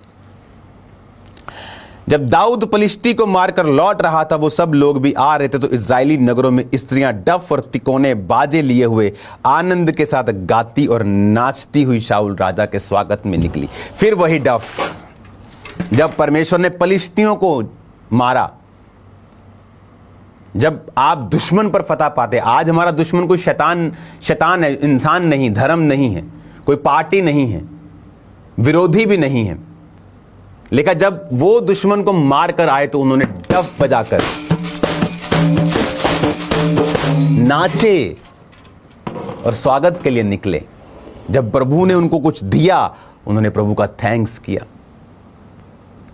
A: जब दाऊद पलिश्ती को मारकर लौट रहा था, वो सब लोग भी आ रहे थे, तो इजरायली नगरों में स्त्रियां डफ और तिकोने बाजे लिए हुए आनंद के साथ गाती और नाचती हुई शाऊल राजा के स्वागत में निकली। फिर वही डफ। जब परमेश्वर ने पलिश्तियों को मारा, जब आप दुश्मन पर फतह पाते। आज हमारा दुश्मन कोई शैतान है, इंसान नहीं, धर्म नहीं है, कोई पार्टी नहीं है, विरोधी भी नहीं है। लेकिन जब वो दुश्मन को मार कर आए तो उन्होंने डफ बजाकर नाचे और स्वागत के लिए निकले। जब प्रभु ने उनको कुछ दिया, उन्होंने प्रभु का थैंक्स किया।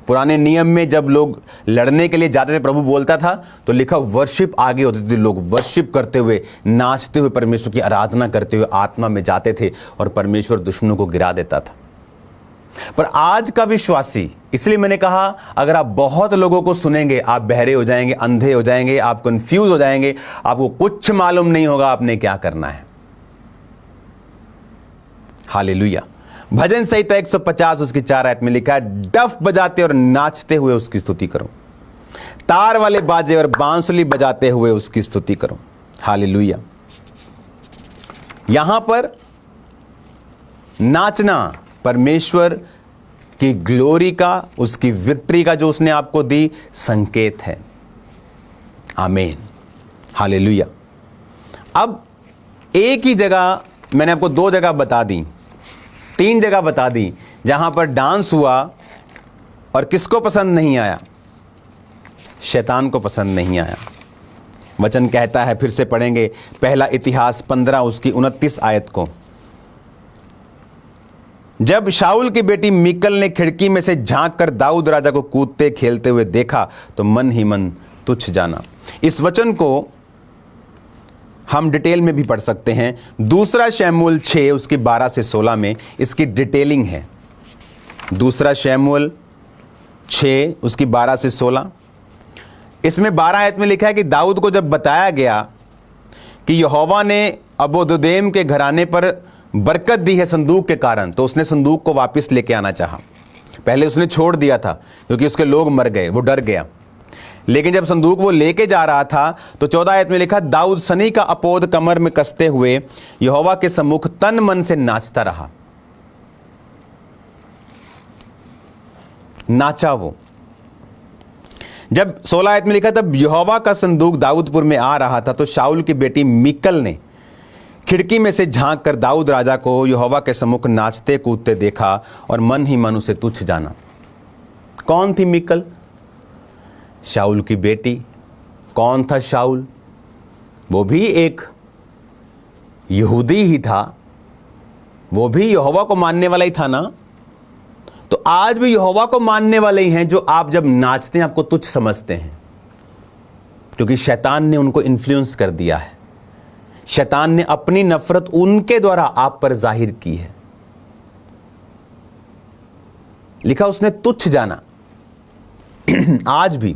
A: पुराने नियम में जब लोग लड़ने के लिए जाते थे, प्रभु बोलता था तो लिखा वर्शिप आगे होती थी। लोग वर्शिप करते हुए, नाचते हुए, परमेश्वर की आराधना करते हुए आत्मा में जाते थे और परमेश्वर दुश्मनों को गिरा देता था। पर आज का विश्वासी, इसलिए मैंने कहा अगर आप बहुत लोगों को सुनेंगे आप बहरे हो जाएंगे, अंधे हो जाएंगे, आप कंफ्यूज हो जाएंगे, आपको कुछ मालूम नहीं होगा आपने क्या करना है। हालेलुया। भजन संहिता 150 उसकी 4 आयत में लिखा है, डफ बजाते और नाचते हुए उसकी स्तुति करो, तार वाले बाजे और बांसुरी बजाते हुए उसकी स्तुति करो। हालेलुया। यहां पर नाचना परमेश्वर की ग्लोरी का, उसकी विक्ट्री का जो उसने आपको दी, संकेत है। आमीन। हालेलुया। अब एक ही जगह मैंने आपको 2 जगह बता दी, 3 जगह बता दी जहां पर डांस हुआ और किसको पसंद नहीं आया? शैतान को पसंद नहीं आया। वचन कहता है, फिर से पढ़ेंगे पहला इतिहास 15 उसकी 29 आयत को। जब शाऊल की बेटी मीकल ने खिड़की में से झांक कर दाऊद राजा को कूदते खेलते हुए देखा तो मन ही मन तुच्छ जाना। इस वचन को हम डिटेल में भी पढ़ सकते हैं। दूसरा शमूएल 6 उसकी 12 से 16 में इसकी डिटेलिंग है। दूसरा शमूएल 6 उसकी 12 से 16, इसमें 12 आयत में लिखा है कि दाऊद को जब बताया गया कि यहोवा ने अबोदेम के घराने पर बरकत दी है संदूक के कारण, तो उसने संदूक को वापस लेके आना चाहा। पहले उसने छोड़ दिया था क्योंकि उसके लोग मर गए, वो डर गया। लेकिन जब संदूक वो लेके जा रहा था तो 14 आयत में लिखा, दाऊद सनी का अपोद कमर में कसते हुए यहोवा के सम्मुख तन मन से नाचता रहा। नाचा वो। जब 16 आयत में लिखा, तब यहोवा का संदूक दाऊदपुर में आ रहा था तो शाऊल की बेटी मीकल ने खिड़की में से झांक कर दाऊद राजा को यहोवा के सम्मुख नाचते कूदते देखा और मन ही मन उसे तुच्छ जाना। कौन थी मीकल? शाऊल की बेटी। कौन था शाऊल? वो भी एक यहूदी ही था, वो भी यहोवा को मानने वाला ही था ना। तो आज भी यहोवा को मानने वाले ही हैं जो आप जब नाचते हैं आपको तुच्छ समझते हैं, क्योंकि शैतान ने उनको इन्फ्लुएंस कर दिया है। शैतान ने अपनी नफरत उनके द्वारा आप पर जाहिर की है। लिखा उसने तुच्छ जाना। आज भी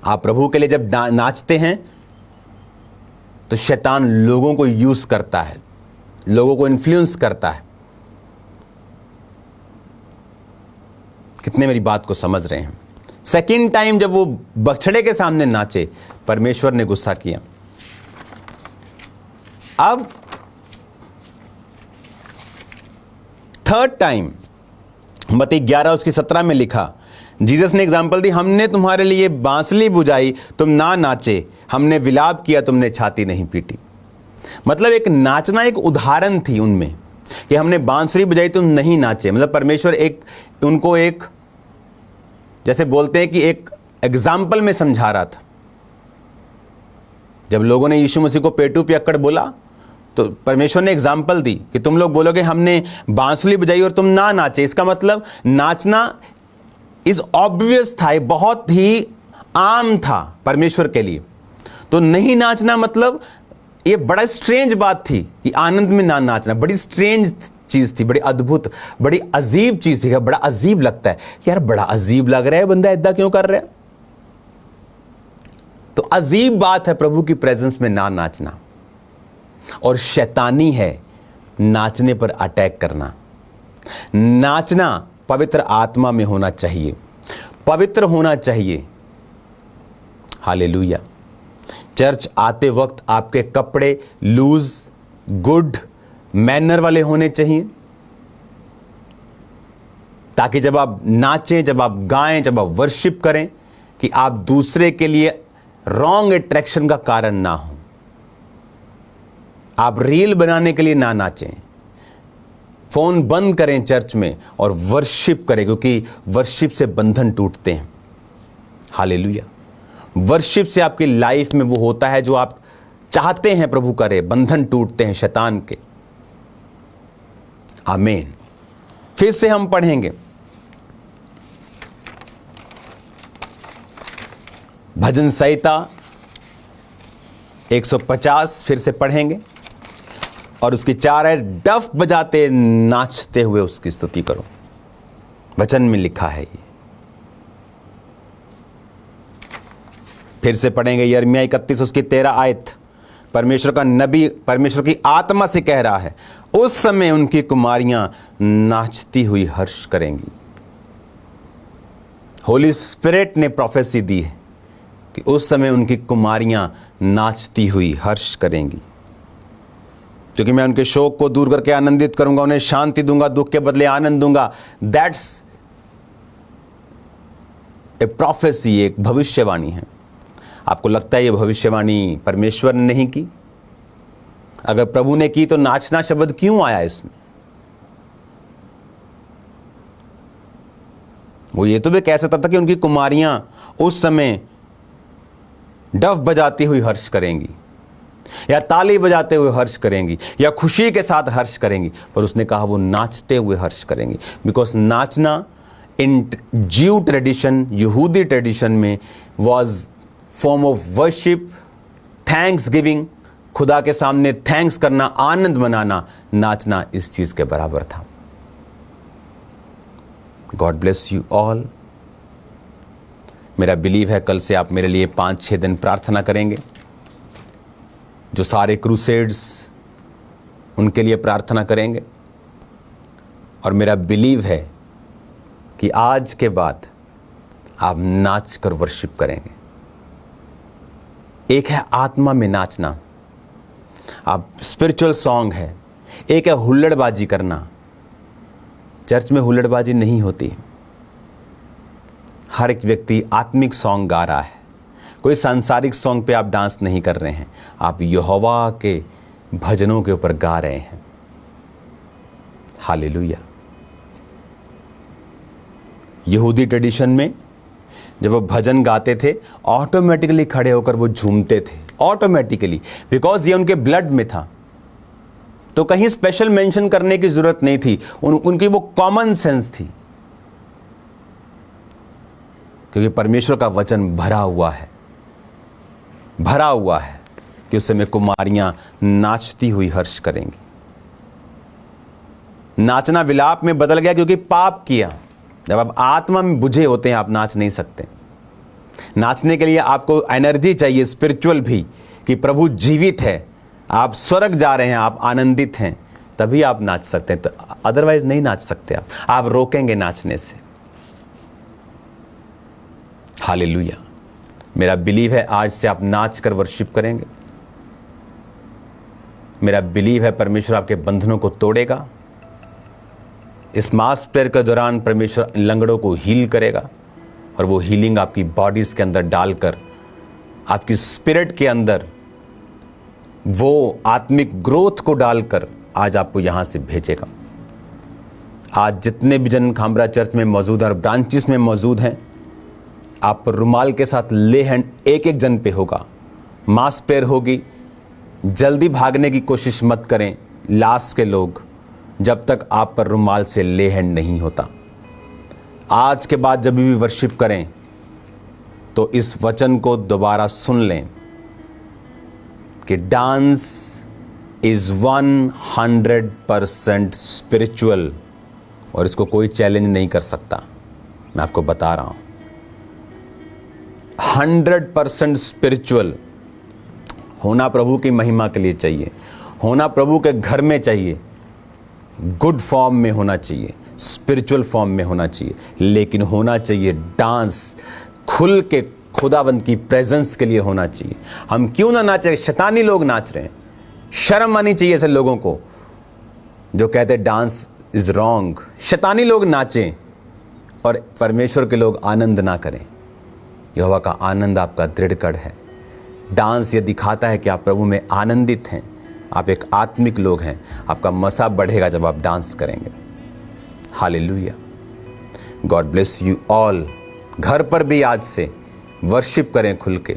A: आप प्रभु के लिए जब नाचते हैं तो शैतान लोगों को यूज करता है, लोगों को इन्फ्लुएंस करता है। कितने मेरी बात को समझ रहे हैं? सेकंड टाइम जब वो बछड़े के सामने नाचे, परमेश्वर ने गुस्सा किया। अब थर्ड टाइम मत्ती 11 उसकी 17 में लिखा, जीसस ने एग्जाम्पल दी, हमने तुम्हारे लिए बांसुरी बुझाई तुम ना नाचे, हमने विलाप किया तुमने छाती नहीं पीटी। मतलब एक नाचना एक उदाहरण थी उनमें कि हमने बांसुरी बुझाई तुम नहीं नाचे। मतलब परमेश्वर उनको एक जैसे बोलते हैं कि एक एग्जाम्पल में समझा रहा था। जब लोगों ने यीशु मसीह को पेटू पियक्कड़ बोला तो परमेश्वर ने एग्जाम्पल दी कि तुम लोग बोलोगे हमने बांसुरी बजाई और तुम ना नाचे। इसका मतलब नाचना इज ऑब्वियस था, बहुत ही आम था परमेश्वर के लिए। तो नहीं नाचना मतलब ये बड़ा स्ट्रेंज बात थी कि आनंद में ना नाचना बड़ी स्ट्रेंज चीज थी, बड़ी अद्भुत, बड़ी अजीब चीज थी। बड़ा अजीब लगता है यार, बड़ा अजीब लग रहा है, बंदा ऐसा क्यों कर रहा है। तो अजीब बात है प्रभु की प्रेजेंस में ना नाचना, और शैतानी है नाचने पर अटैक करना। नाचना पवित्र आत्मा में होना चाहिए, पवित्र होना चाहिए। हालेलुया। चर्च आते वक्त आपके कपड़े लूज गुड मैनर वाले होने चाहिए, ताकि जब आप नाचें, जब आप गाएं, जब आप वर्शिप करें कि आप दूसरे के लिए रॉन्ग अट्रैक्शन का कारण ना हो। आप रील बनाने के लिए ना नाचें, फोन बंद करें चर्च में और वर्शिप करें, क्योंकि वर्शिप से बंधन टूटते हैं। हालेलुया। वर्शिप से आपकी लाइफ में वो होता है जो आप चाहते हैं प्रभु करे, बंधन टूटते हैं शैतान के। आमीन। फिर से हम पढ़ेंगे भजन संहिता 150, फिर से पढ़ेंगे और उसकी 4 है, डफ बजाते नाचते हुए उसकी स्तुति करो। वचन में लिखा है ये। फिर से पढ़ेंगे यिर्मयाह 31 उसकी 13 आयत। परमेश्वर का नबी परमेश्वर की आत्मा से कह रहा है, उस समय उनकी कुमारियां नाचती हुई हर्ष करेंगी। होली स्पिरिट ने प्रोफेसी दी है कि उस समय उनकी कुमारियां नाचती हुई हर्ष करेंगी, क्योंकि मैं उनके शोक को दूर करके आनंदित करूंगा, उन्हें शांति दूंगा, दुख के बदले आनंद दूंगा। दैट्स ए प्रोफेसी, एक भविष्यवाणी है। आपको लगता है ये भविष्यवाणी परमेश्वर ने नहीं की? अगर प्रभु ने की तो नाचना शब्द क्यों आया इसमें? वो ये तो भी कह सकता था कि उनकी कुमारियां उस समय डफ बजाती हुई हर्ष करेंगी। या ताली बजाते हुए हर्ष करेंगी या खुशी के साथ हर्ष करेंगी, पर उसने कहा वो नाचते हुए हर्ष करेंगी। बिकॉज नाचना इन ज्यू ट्रेडिशन, यहूदी ट्रेडिशन में was form of worship, thanks giving, खुदा के सामने थैंक्स करना, आनंद मनाना, नाचना इस चीज के बराबर था। God bless you all. मेरा बिलीव है कल से आप मेरे लिए 5-6 दिन प्रार्थना करेंगे। जो सारे क्रूसेड्स उनके लिए प्रार्थना करेंगे, और मेरा बिलीव है कि आज के बाद आप नाच कर वर्शिप करेंगे। एक है आत्मा में नाचना, आप स्पिरिचुअल सॉन्ग है। एक है हुल्लड़बाजी करना। चर्च में हुल्लड़बाजी नहीं होती। हर एक व्यक्ति आत्मिक सॉन्ग गा रहा है। कोई सांसारिक सॉन्ग पे आप डांस नहीं कर रहे हैं, आप यहोवा के भजनों के ऊपर गा रहे हैं। हालेलुया। यहूदी ट्रेडिशन में जब वो भजन गाते थे, ऑटोमेटिकली खड़े होकर वो झूमते थे, ऑटोमेटिकली, बिकॉज ये उनके ब्लड में था। तो कहीं स्पेशल मेंशन करने की जरूरत नहीं थी, उनकी वो कॉमन सेंस थी, क्योंकि परमेश्वर का वचन भरा हुआ है कि उस समय कुमारियां नाचती हुई हर्ष करेंगी। नाचना विलाप में बदल गया क्योंकि पाप किया। जब आप आत्मा में बुझे होते हैं, आप नाच नहीं सकते। नाचने के लिए आपको एनर्जी चाहिए, स्पिरिचुअल भी, कि प्रभु जीवित है, आप स्वर्ग जा रहे हैं, आप आनंदित हैं, तभी आप नाच सकते हैं। तो अदरवाइज नहीं नाच सकते। आप रोकेंगे नाचने से। हालेलुया। मेरा बिलीव है आज से आप नाच कर वर्शिप करेंगे। मेरा बिलीव है परमेश्वर आपके बंधनों को तोड़ेगा। इस मास प्रेयर के दौरान परमेश्वर लंगड़ों को हील करेगा, और वो हीलिंग आपकी बॉडीज के अंदर डालकर, आपकी स्पिरिट के अंदर वो आत्मिक ग्रोथ को डालकर आज आपको यहां से भेजेगा। आज जितने भी जन खामरा चर्च में मौजूद हैं और ब्रांचेस में मौजूद हैं, आप पर रुमाल के साथ ले हैंड एक एक जन पे होगा। मास प्रेयर होगी। जल्दी भागने की कोशिश मत करें, लास्ट के लोग, जब तक आप पर रुमाल से ले हैंड नहीं होता। आज के बाद जब भी वर्शिप करें तो इस वचन को दोबारा सुन लें कि डांस इज 100% स्पिरिचुअल, और इसको कोई चैलेंज नहीं कर सकता। मैं आपको बता रहा हूं, 100% स्पिरिचुअल होना प्रभु की महिमा के लिए चाहिए, होना प्रभु के घर में चाहिए, गुड फॉर्म में होना चाहिए, स्पिरिचुअल फॉर्म में होना चाहिए, लेकिन होना चाहिए डांस खुल के खुदाबंद की प्रेजेंस के लिए होना चाहिए। हम क्यों ना नाचे? शैतानी लोग नाच रहे हैं। शर्म आनी चाहिए ऐसे लोगों को जो कहते हैं डांस इज रॉन्ग। शैतानी लोग नाचें और परमेश्वर के लोग आनंद ना करें। यहोवा का आनंद आपका दृढ़ कड़ है। डांस ये दिखाता है कि आप प्रभु में आनंदित हैं, आप एक आत्मिक लोग हैं। आपका मसा बढ़ेगा जब आप डांस करेंगे। Hallelujah. God bless you all. घर पर भी आज से वर्शिप करें खुल के,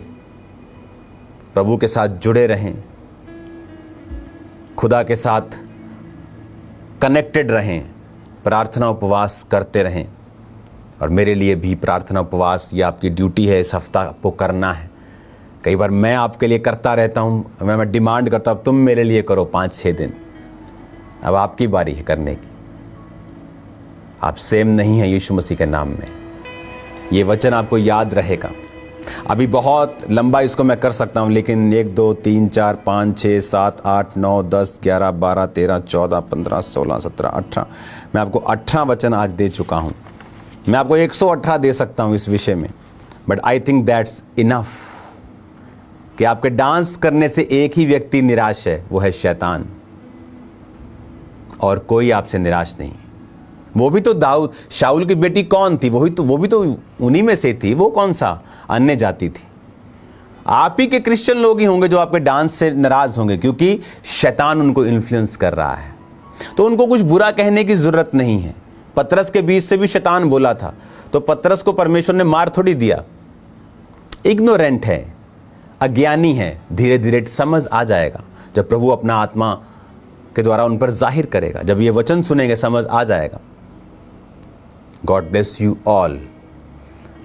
A: प्रभु के साथ जुड़े रहें, खुदा के साथ कनेक्टेड रहें, प्रार्थना उपवास करते रहें। और मेरे लिए भी प्रार्थना उपवास ये आपकी ड्यूटी है, इस हफ्ता आपको करना है। कई बार मैं आपके लिए करता रहता हूँ, मैं डिमांड करता हूँ तुम मेरे लिए करो 5-6 दिन। अब आपकी बारी है करने की। आप सेम नहीं है यीशु मसीह के नाम में। ये वचन आपको याद रहेगा। अभी बहुत लंबा इसको मैं कर सकता हूँ, लेकिन 1 2 3 4 5 6 7 8 9 10 11 12 13 14 15 16 17 18 मैं आपको 18 वचन आज दे चुका हूँ। मैं आपको 118 दे सकता हूँ इस विषय में, but I think that's enough कि आपके डांस करने से एक ही व्यक्ति निराश है, वो है शैतान, और कोई आपसे निराश नहीं। वो भी तो दाऊद, शाऊल की बेटी कौन थी? वो भी तो उन्हीं में से थी। वो कौन सा अन्य जाति थी? आप ही के क्रिश्चियन लोग ही होंगे जो आपके डांस से नाराज होंगे, क्योंकि शैतान उनको इन्फ्लुएंस कर रहा है। तो उनको कुछ बुरा कहने की जरूरत नहीं है। पतरस के बीच से भी शैतान बोला था, तो पतरस को परमेश्वर ने मार थोड़ी दिया। इग्नोरेंट है, अज्ञानी हैं, धीरे धीरे समझ आ जाएगा। जब प्रभु अपना आत्मा के द्वारा उन पर जाहिर करेगा, जब ये वचन सुनेंगे समझ आ जाएगा। God bless you all.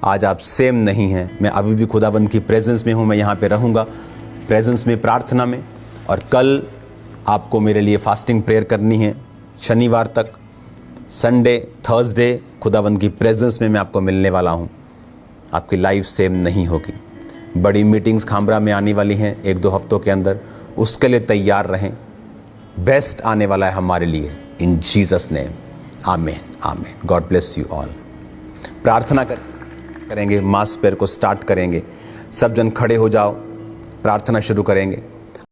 A: आज आप सेम नहीं हैं। मैं अभी भी खुदाबंद की प्रेजेंस में हूँ, मैं यहाँ पे रहूँगा प्रेजेंस में, प्रार्थना में। और कल आपको मेरे लिए फास्टिंग प्रेयर करनी है, शनिवार तक, संडे थर्सडे खुदाबंद की प्रेजेंस में मैं आपको मिलने वाला हूँ। आपकी लाइफ सेम नहीं होगी। बड़ी मीटिंग्स खामरा में आने वाली हैं 1-2 हफ्तों के अंदर, उसके लिए तैयार रहें। बेस्ट आने वाला है हमारे लिए, इन जीसस नेम, आमीन आमीन। God bless you all. प्रार्थना करेंगे, मास प्रेयर को स्टार्ट करेंगे। सब जन खड़े हो जाओ, प्रार्थना शुरू करेंगे।